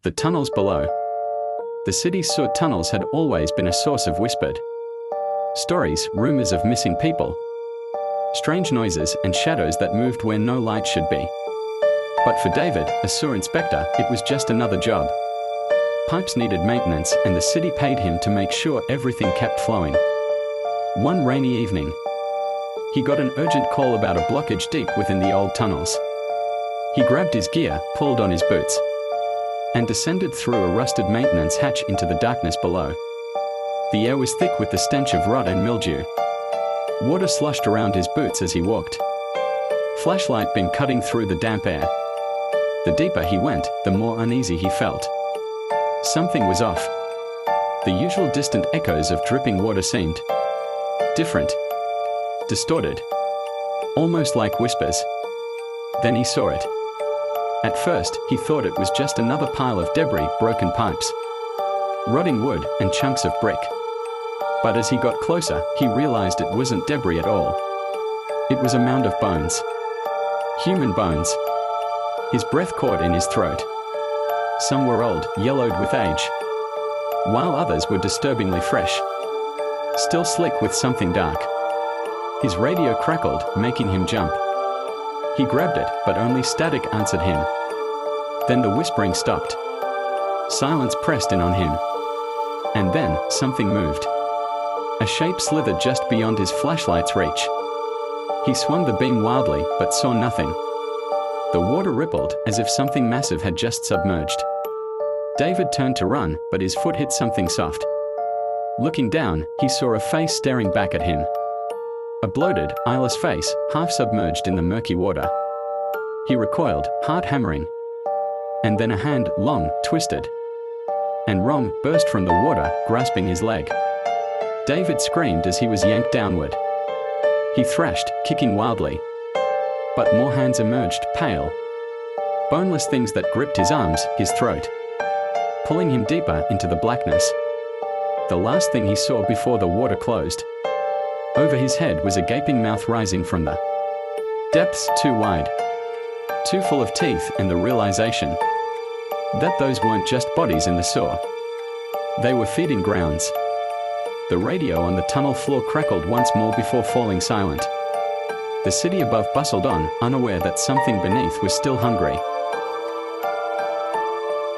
The tunnels below. The city's sewer tunnels had always been a source of whispered stories, rumors of missing people, strange noises and shadows that moved where no light should be. But for David, a sewer inspector, it was just another job. Pipes needed maintenance and the city paid him to make sure everything kept flowing. One rainy evening, he got an urgent call about a blockage deep within the old tunnels. He grabbed his gear, pulled on his boots, and descended through a rusted maintenance hatch into the darkness below. The air was thick with the stench of rot and mildew. Water sloshed around his boots as he walked, flashlight beam cutting through the damp air. The deeper he went, the more uneasy he felt. Something was off. The usual distant echoes of dripping water seemed different, distorted, almost like whispers. Then he saw it. At first, he thought it was just another pile of debris, broken pipes, rotting wood, and chunks of brick. But as he got closer, he realized it wasn't debris at all. It was a mound of bones. Human bones. His breath caught in his throat. Some were old, yellowed with age, while others were disturbingly fresh, still slick with something dark. His radio crackled, making him jump. He grabbed it, but only static answered him. Then the whispering stopped. Silence pressed in on him. And then, something moved. A shape slithered just beyond his flashlight's reach. He swung the beam wildly, but saw nothing. The water rippled, as if something massive had just submerged. David turned to run, but his foot hit something soft. Looking down, he saw a face staring back at him. A bloated, eyeless face, half submerged in the murky water. He recoiled, heart hammering. And then a hand, long, twisted, and wrong, burst from the water, grasping his leg. David screamed as he was yanked downward. He thrashed, kicking wildly. But more hands emerged, pale, boneless things that gripped his arms, his throat, pulling him deeper into the blackness. The last thing he saw before the water closed. Over his head was a gaping mouth rising from the depths, too wide, too full of teeth, and the realization that those weren't just bodies in the sewer. They were feeding grounds. The radio on the tunnel floor crackled once more before falling silent. The city above bustled on, unaware that something beneath was still hungry.